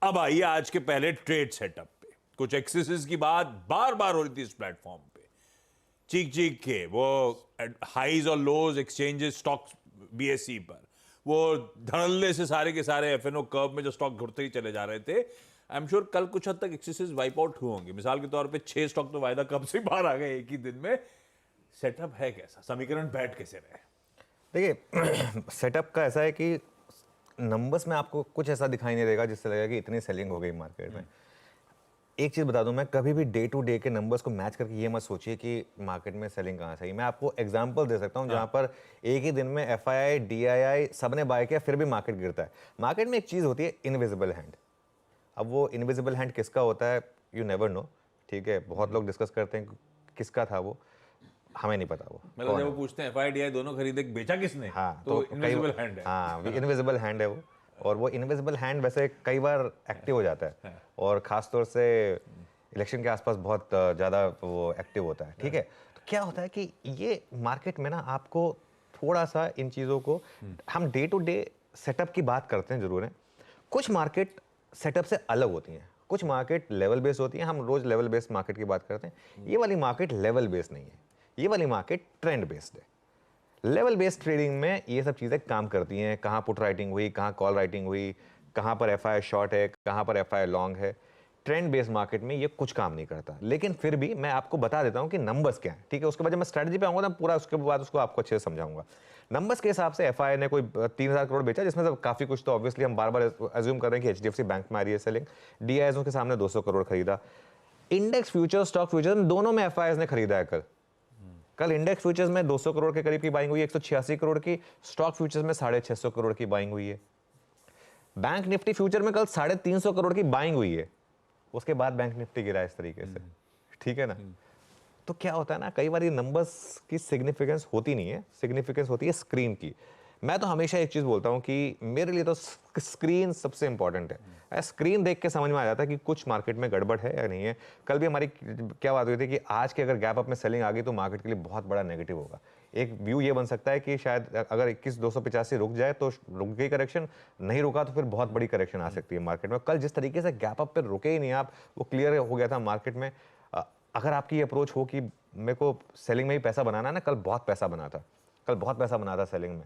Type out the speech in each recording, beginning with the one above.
अब आइए आज के पहले ट्रेड सेटअप पे। कुछ एक्सेसेस की बात बार बार हो रही थी इस प्लेटफॉर्म पे, चीख चीख के वो हाईज और लोज एक्सचेंजेस स्टॉक्स बीएसई पर, वो धड़ल्ले से सारे के सारे एफएनओ कर्व में जो स्टॉक घुटते ही चले जा रहे थे। आई एम श्योर कल कुछ हद तक एक्सेसेस वाइप आउट हुए होंगे। मिसाल के तौर पे 6 स्टॉक तो वायदा कब से बाहर आ गए एक ही दिन में। सेटअप है कैसा, समीकरण बैठ कैसे रहे? देखिए सेटअप का ऐसा है कि नंबर्स में आपको कुछ ऐसा दिखाई नहीं देगा जिससे लगेगा कि इतनी सेलिंग हो गई मार्केट में। एक चीज़ बता दूं, मैं कभी भी डे टू डे के नंबर्स को मैच करके ये मत सोचिए कि मार्केट में सेलिंग कहाँ से आई। मैं आपको एग्जांपल दे सकता हूं जहां पर एक ही दिन में एफआईआई डीआईआई सबने बाय किया फिर भी मार्केट गिरता है। मार्केट में एक चीज़ होती है इनविजिबल हैंड। अब वो इनविजिबल हैंड किसका होता है यू नेवर नो, ठीक है। बहुत लोग डिस्कस करते हैं किसका था वो, हमें नहीं पता वो मतलब कौन जब है वो पूछते हैं एफआईडीआई दोनों खरीदे, बेचा किसने, हाँ तो कई इनविजिबल हैंड है। हाँ इनविजिबल हैंड है वो। और वो इनविजिबल हैंड वैसे कई बार एक्टिव हो जाता है और ख़ास तौर से इलेक्शन के आसपास बहुत ज़्यादा वो एक्टिव होता है, ठीक है। तो क्या होता है कि ये मार्केट में ना आपको थोड़ा सा इन चीज़ों को, हम डे टू डे सेटअप की बात करते हैं ज़रूर है, कुछ मार्केट सेटअप से अलग होती हैं, कुछ मार्केट लेवल बेस्ड होती हैं। हम रोज़ लेवल बेस्ड मार्केट की बात करते हैं, ये वाली मार्केट लेवल बेस्ड नहीं है, ये वाली मार्केट ट्रेंड बेस्ड है। लेवल बेस्ड ट्रेडिंग में ये सब चीज़ें काम करती हैं, कहाँ पुट राइटिंग हुई, कहाँ कॉल राइटिंग हुई, कहाँ पर एफआई शॉर्ट है, कहाँ पर एफआई लॉन्ग है। ट्रेंड बेस्ड मार्केट में ये कुछ काम नहीं करता, लेकिन फिर भी मैं आपको बता देता हूँ कि नंबर्स क्या हैं, ठीक है। उसके बाद जब मैं स्ट्रेटजी पे आऊँगा ना पूरा, उसके बाद उसको आपको अच्छे से समझाऊंगा। नंबर्स के हिसाब से एफआई ने कोई 3,000 करोड़ बेचा, जिसमें से काफ़ी कुछ तो ऑब्वियसली हम बार बार एज्यूम कर रहे हैं कि एचडीएफसी बैंक में आ रही है सेलिंग। डीआईएस के सामने 200 करोड़ खरीदा। इंडेक्स फ्यूचर स्टॉक फ्यूचर दोनों में एफआई ने खरीदा है कल। कल इंडेक्स फ्यूचर्स में 200 करोड़ के करीब की बाइंग हुई है, 186 करोड़ की। स्टॉक फ्यूचर्स में 650 करोड़ की बाइंग हुई है। बैंक निफ्टी फ्यूचर में कल 350 करोड़ की बाइंग हुई है। उसके बाद बैंक निफ्टी गिरा इस तरीके से, ठीक है ना। तो क्या होता है ना, कई बार ये नंबर्स की सिग्निफिकेंस होती नहीं है, सिग्निफिकेंस होती है स्क्रीन की। मैं तो हमेशा एक चीज बोलता हूं कि मेरे लिए तो स्क्रीन सबसे इंपॉर्टेंट है। स्क्रीन देख के समझ में आ जाता है कि कुछ मार्केट में गड़बड़ है या नहीं है। कल भी हमारी क्या बात हुई थी कि आज की अगर गैप अप में सेलिंग आ गई तो मार्केट के लिए बहुत बड़ा नेगेटिव होगा। एक व्यू ये बन सकता है कि शायद अगर 21,285 रुक जाए तो रुक गई करेक्शन, नहीं रुका तो फिर बहुत बड़ी करेक्शन आ सकती है मार्केट में। कल जिस तरीके से गैप अप पर रुके ही नहीं आप, वो क्लियर हो गया था मार्केट में। अगर आपकी अप्रोच हो कि मेरे को सेलिंग में ही पैसा बनाना है ना, कल बहुत पैसा बना था, कल बहुत पैसा बना था सेलिंग में।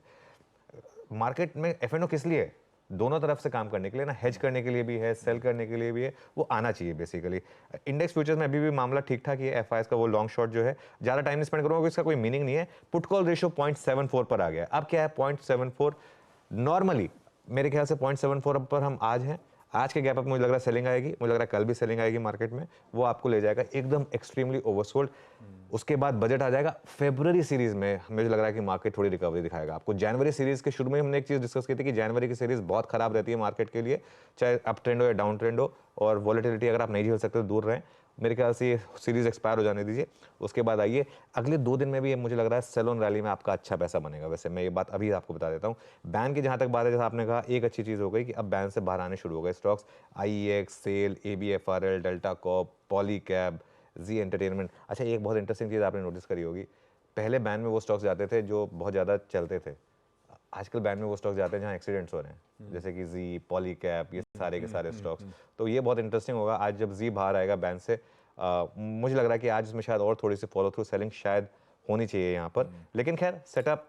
मार्केट में एफएनओ किस लिए है? दोनों तरफ से काम करने के लिए ना, हेज करने के लिए भी है, सेल करने के लिए भी है, वो आना चाहिए बेसिकली। इंडेक्स फ्यूचर्स में अभी भी मामला ठीक ठाक ही है। एफआईएस का वो लॉन्ग शॉट जो है, ज़्यादा टाइम नहीं स्पेंड करूँगा, इसका कोई मीनिंग नहीं है। पुट कॉल रेशियो 0.74 पर आ गया। अब क्या है 0.74, नॉर्मली मेरे ख्याल से 0.74 पर हम आज हैं। आज के गैप अप मुझे लग रहा है सेलिंग आएगी, मुझे लग रहा है कल भी सेलिंग आएगी मार्केट में, वो आपको ले जाएगा एकदम एक्सट्रीमली ओवरसोल्ड। उसके बाद बजट आ जाएगा फेब्रुअरी सीरीज में, मुझे लग रहा है कि मार्केट थोड़ी रिकवरी दिखाएगा आपको। जनवरी सीरीज के शुरू में हमने एक चीज डिस्कस की थी कि जनवरी की सीरीज बहुत खराब रहती है मार्केट के लिए, चाहे अप ट्रेंड हो या डाउन ट्रेंड हो, और वॉलेटिलिटी अगर आप नहीं झेल सकते तो दूर रहें। मेरे ख्याल से ये सीरीज एक्सपायर हो जाने दीजिए, उसके बाद आइए। अगले 2 दिन में भी मुझे लग रहा है सेल ऑन रैली में आपका अच्छा पैसा बनेगा। वैसे मैं ये बात अभी आपको बता देता हूँ। बैन की जहाँ तक बात है, जैसा आपने कहा, एक अच्छी चीज़ हो गई कि अब बैन से बाहर आने शुरू हो गए stocks. IEX, SAIL, ABFRL, Delta Corp, Polycab, Zee entertainment. अच्छा, एक बहुत इंटरेस्टिंग चीज़ आपने नोटिस करी होगी, पहले बैन में वो स्टॉक्स जाते थे जो बहुत ज़्यादा चलते थे। आजकल बैन में वो स्टॉक्स जाते हैं जहाँ एक्सीडेंट्स हो रहे हैं, जैसे कि जी, पॉलीकैब, ये सारे के सारे स्टॉक्स। तो ये बहुत इंटरेस्टिंग होगा आज जब जी बाहर आएगा बैन से। मुझे लग रहा है कि आज इसमें शायद और थोड़ी सी फॉलो थ्रू सेलिंग शायद होनी चाहिए यहाँ पर। लेकिन खैर सेटअप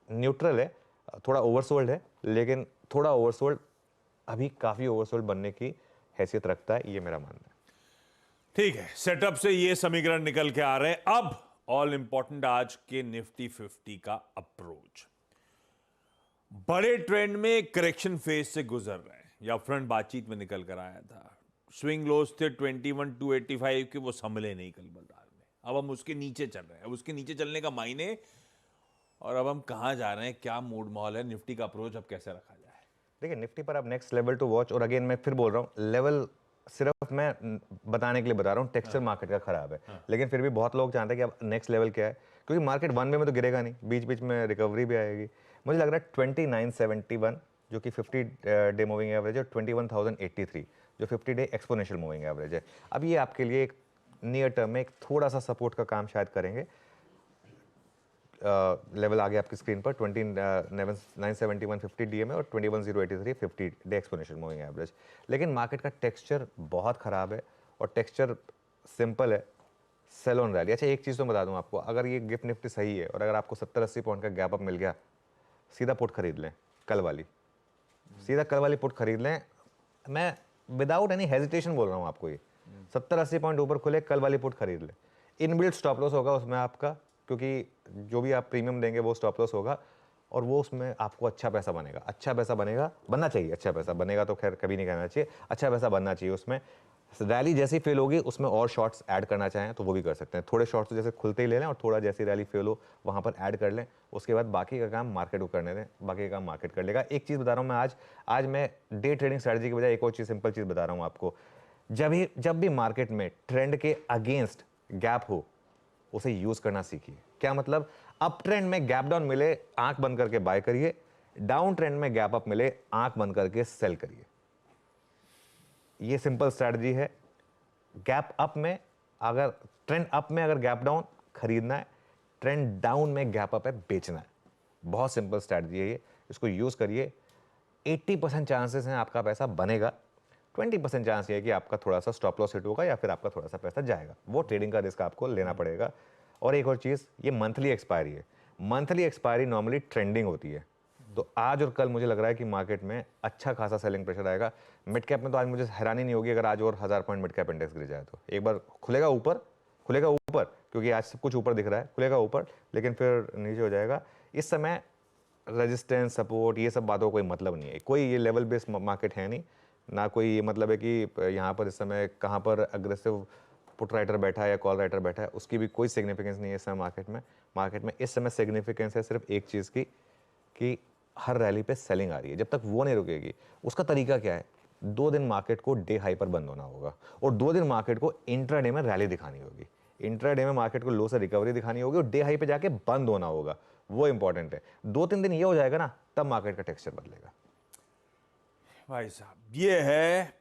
न्यूट्रल है, थोड़ा ओवरसोल्ड है, लेकिन थोड़ा ओवरसोल्ड अभी काफ़ी ओवरसोल्ड बनने की हैसियत रखता है, ये मेरा मानना है। ठीक है, सेटअप से ये समीकरण निकल के आ रहे हैं। अब ऑल इंपॉर्टेंट आज के निफ्टी 50 का अप्रोच। बड़े ट्रेंड में करेक्शन फेज से गुजर रहे हैं, या फ्रंट बातचीत में निकल कर आया था। स्विंग लोस थे 21,285 के, वो संभले नहीं कल बाजार में। अब हम उसके नीचे चल रहे हैं, अब उसके नीचे चलने का मायने, और अब हम कहां जा रहे हैं, क्या मूड माहौल है, निफ्टी का अप्रोच अब कैसे रखा जाए? देखिए निफ्टी पर अब नेक्स्ट लेवल टू वॉच, और अगेन मैं फिर बोल रहा हूँ, लेवल सिर्फ मैं बताने के लिए बता रहा हूँ, टेक्सचर मार्केट का खराब है। लेकिन फिर भी बहुत लोग जानते हैं कि अब नेक्स्ट लेवल क्या है, क्योंकि मार्केट वन वे में तो गिरेगा नहीं, बीच बीच में रिकवरी भी आएगी। मुझे लग रहा है 2971 जो कि 50 डे मूविंग एवरेज है, 21,083 जो 50 डे एक्सपोनेंशियल मूविंग एवरेज है। अब ये आपके लिए एक नियर टर्म में एक थोड़ा सा सपोर्ट का काम शायद करेंगे। लेवल आ गया आपकी स्क्रीन पर 97150 डीएमए और 21083 50 डे एक्सपोनेंशियल मूविंग एवरेज। लेकिन मार्केट का टेक्सचर बहुत ख़राब है और टेक्सचर सिंपल है, सेल ऑन रैली। अच्छा एक चीज़ तो बता दूं आपको, अगर ये गिफ्ट निफ्टी सही है और अगर आपको 70-80 पॉइंट का गैप अप मिल गया, सीधा पुट खरीद लें, कल वाली, सीधा कल वाली पुट खरीद लें। मैं विदाउट एनी हेजिटेशन बोल रहा हूँ आपको, ये 70-80 पॉइंट ऊपर खुले कल वाली पुट खरीद लें। इनबिल्ट स्टॉप लॉस होगा उसमें आपका, क्योंकि जो भी आप प्रीमियम देंगे वो स्टॉप लॉस होगा और वो उसमें आपको अच्छा पैसा बनेगा, अच्छा पैसा बनेगा, बनना चाहिए, अच्छा पैसा बनेगा तो खैर कभी नहीं कहना चाहिए, अच्छा पैसा बनना चाहिए उसमें। रैली जैसी फेल होगी उसमें और शॉर्ट्स ऐड करना चाहें तो वो भी कर सकते हैं। थोड़े शॉर्ट्स जैसे खुलते ही ले लें और थोड़ा जैसी रैली फेल हो वहाँ पर ऐड कर लें, उसके बाद बाकी का काम मार्केट को करने दें, बाकी का काम मार्केट कर लेगा। एक चीज़ बता रहा हूँ मैं आज मैं डे ट्रेडिंग स्ट्रैटेजी की बजाय एक और चीज़, सिंपल चीज़ बता रहा हूँ आपको। जब भी मार्केट में ट्रेंड के अगेंस्ट गैप हो उसे यूज़ करना सीखिए। क्या मतलब, अप ट्रेंड में गैप डाउन मिले आंख बंद करके बाय करिए, डाउन ट्रेंड में गैप अप मिले आंख बंद करके सेल करिए। ये सिंपल स्ट्रैटेजी है। गैप अप में अगर ट्रेंड अप में अगर गैप डाउन खरीदना है, ट्रेंड डाउन में गैप अप है बेचना है। बहुत सिंपल स्ट्रैटेजी है ये, इसको यूज़ करिए। 80% चांसेस हैं आपका पैसा बनेगा, 20% चांस ये है कि आपका थोड़ा सा स्टॉप लॉस हिट होगा या फिर आपका थोड़ा सा पैसा जाएगा। वो ट्रेडिंग का रिस्क आपको लेना पड़ेगा। और एक और चीज़, ये मंथली एक्सपायरी है। मंथली एक्सपायरी नॉर्मली ट्रेंडिंग होती है, तो आज और कल मुझे लग रहा है कि मार्केट में अच्छा खासा सेलिंग प्रेशर आएगा। मिड कैप में तो आज मुझे हैरानी नहीं होगी अगर आज और 1000 पॉइंट मिड कैप इंडेक्स गिर जाए तो। एक बार खुलेगा ऊपर क्योंकि आज सब कुछ ऊपर दिख रहा है, खुलेगा ऊपर लेकिन फिर नीचे हो जाएगा। इस समय रेजिस्टेंस, सपोर्ट, ये सब बातों का कोई मतलब नहीं है। कोई ये लेवल बेस्ड मार्केट है नहीं, ना कोई ये मतलब है कि यहाँ पर इस समय कहाँ पर अग्रेसिव पुट राइटर बैठा है या कॉल राइटर बैठा है, उसकी भी कोई सिग्निफिकेंस नहीं है इस समय मार्केट में इस समय सिग्निफिकेंस है सिर्फ एक चीज़ की, कि हर रैली पे सेलिंग आ रही है। जब तक वो नहीं रुकेगी, उसका तरीका क्या है, 2 दिन मार्केट को डे हाई पर बंद होना होगा और 2 दिन मार्केट को इंट्राडे में रैली दिखानी होगी। इंट्राडे में मार्केट को लो से रिकवरी दिखानी होगी और डे हाई पे जाके बंद होना होगा, वो इंपॉर्टेंट है। 2-3 दिन ये हो जाएगा ना, तब मार्केट का टेक्सचर बदलेगा। भाई साहब, ये है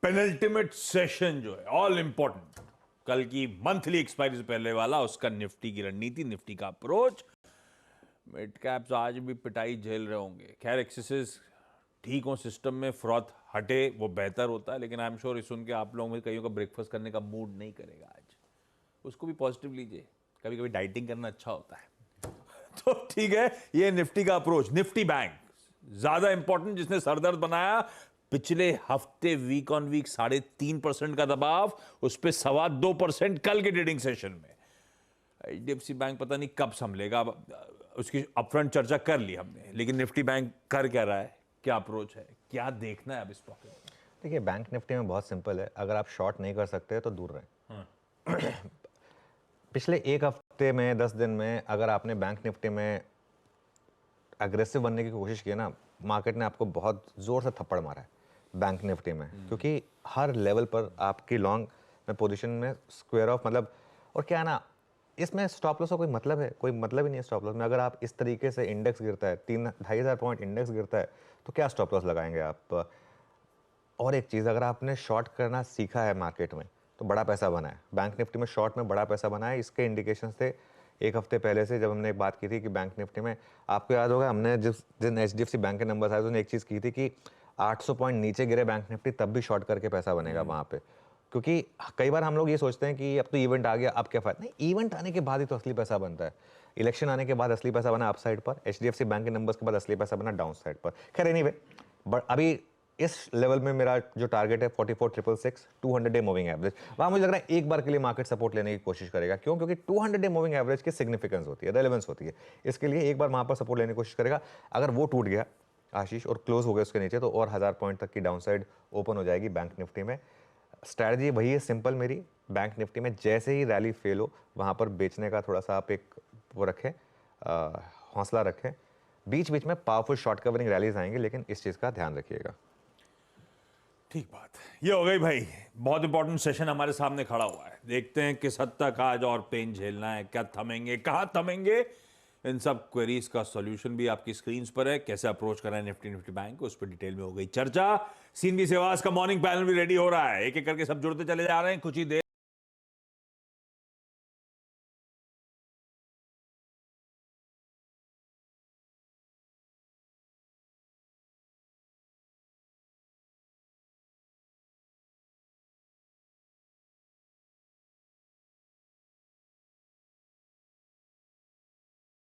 पेनल्टिमेट सेशन जो है, ऑल इंपॉर्टेंट, कल की मंथली एक्सपायरी से पहले वाला, उसका निफ्टी की रणनीति, निफ्टी का अप्रोच। मिड कैप्स आज भी पिटाई झेल रहे होंगे। खैर एक्सेसेस ठीक हो सिस्टम में, फ्रॉथ हटे, वो बेहतर होता है। लेकिन आई एम श्योर इस सुन के आप लोगों में कईयों का ब्रेकफास्ट करने का मूड नहीं करेगा आज, उसको भी पॉजिटिव लीजिए। कभी कभी डाइटिंग करना अच्छा होता है। तो ठीक है, ये निफ्टी का अप्रोच। निफ्टी बैंक ज्यादा इंपॉर्टेंट, जिसने सरदर्द बनाया पिछले हफ्ते वीक ऑन वीक 3.5% का दबाव, उस पर 2.25% कल के ट्रेडिंग सेशन में। एचडीएफसी बैंक पता नहीं कब संभलेगा, उसकी अपफ्रंट चर्चा कर ली हमने, लेकिन निफ्टी बैंक कर क्या रहा है, क्या अप्रोच है, क्या देखना है अब इस पॉकेट में? देखिए, बैंक निफ्टी में बहुत सिंपल है, अगर आप शॉर्ट नहीं कर सकते तो दूर रहें। पिछले एक हफ्ते में 10 दिन में अगर आपने बैंक निफ्टी में अग्रेसिव बनने की कोशिश की ना, मार्केट ने आपको बहुत जोर से थप्पड़ मारा है बैंक निफ्टी में, क्योंकि हर लेवल पर आपकी लॉन्ग में पोजीशन में स्क्वायर ऑफ मतलब, और क्या है ना, इसमें स्टॉप लॉस का कोई मतलब है? कोई मतलब ही नहीं है स्टॉप लॉस में। अगर आप इस तरीके से इंडेक्स गिरता है, 3-2,500 पॉइंट इंडेक्स गिरता है, तो क्या स्टॉप लॉस लगाएंगे आप? और एक चीज़, अगर आपने शॉर्ट करना सीखा है मार्केट में तो बड़ा पैसा बना है। बैंक निफ्टी में शॉर्ट में बड़ा पैसा बना है। इसके इंडिकेशन थे एक हफ्ते पहले से, जब हमने एक बात की थी कि बैंक निफ्टी में, आपको याद होगा हमने जिस दिन एचडीएफसी बैंक के नंबर आए तो एक चीज़ की थी कि 800 पॉइंट नीचे गिरे बैंक निफ्टी तब भी शॉर्ट करके पैसा बनेगा वहाँ पे। क्योंकि कई बार हम लोग ये सोचते हैं कि अब तो इवेंट आ गया, अब क्या फायदा। नहीं, इवेंट आने के बाद ही तो असली पैसा बनता है। इलेक्शन आने के बाद असली पैसा बना अप साइड पर, एचडीएफसी बैंक के नंबर्स के बाद असली पैसा बना डाउन साइड पर। खैर एनीवे, बट अभी इस लेवल में मेरा जो टारगेट है 44,666, 200 डे मूविंग एवरेज, वहाँ मुझे लग रहा है एक बार के लिए मार्केट सपोर्ट लेने की कोशिश करेगा। क्यों? क्योंकि 200 डे मूविंग एवरेज की सिग्निफिकेंस होती है, रेलेवेंस होती है। इसके लिए एक बार वहाँ पर सपोर्ट लेने की कोशिश करेगा। अगर वो टूट गया आशीष और क्लोज हो गया उसके नीचे, तो और 1000 पॉइंट तक की डाउन साइड ओपन हो जाएगी बैंक निफ्टी में। स्ट्रैटेजी वही है सिंपल मेरी, बैंक निफ्टी में जैसे ही रैली फेल हो वहाँ पर बेचने का थोड़ा सा आप एक वो रखें, हौसला रखें। बीच बीच में पावरफुल शॉर्ट कवरिंग रैलीज आएंगे, लेकिन इस चीज़ का ध्यान रखिएगा। ठीक बात, ये हो गई भाई। बहुत इंपॉर्टेंट सेशन हमारे सामने खड़ा हुआ है, देखते हैं किस हद तक आज और पेन झेलना है, क्या थमेंगे, कहाँ थमेंगे। इन सब क्वेरीज का सॉल्यूशन भी आपकी स्क्रीन पर है। कैसे अप्रोच करना है निफ्टी बैंक, उस पर डिटेल में हो गई चर्चा। सीएनबी सेवास का मॉर्निंग पैनल भी रेडी हो रहा है, एक एक करके सब जुड़ते चले जा रहे हैं। कुछ ही देर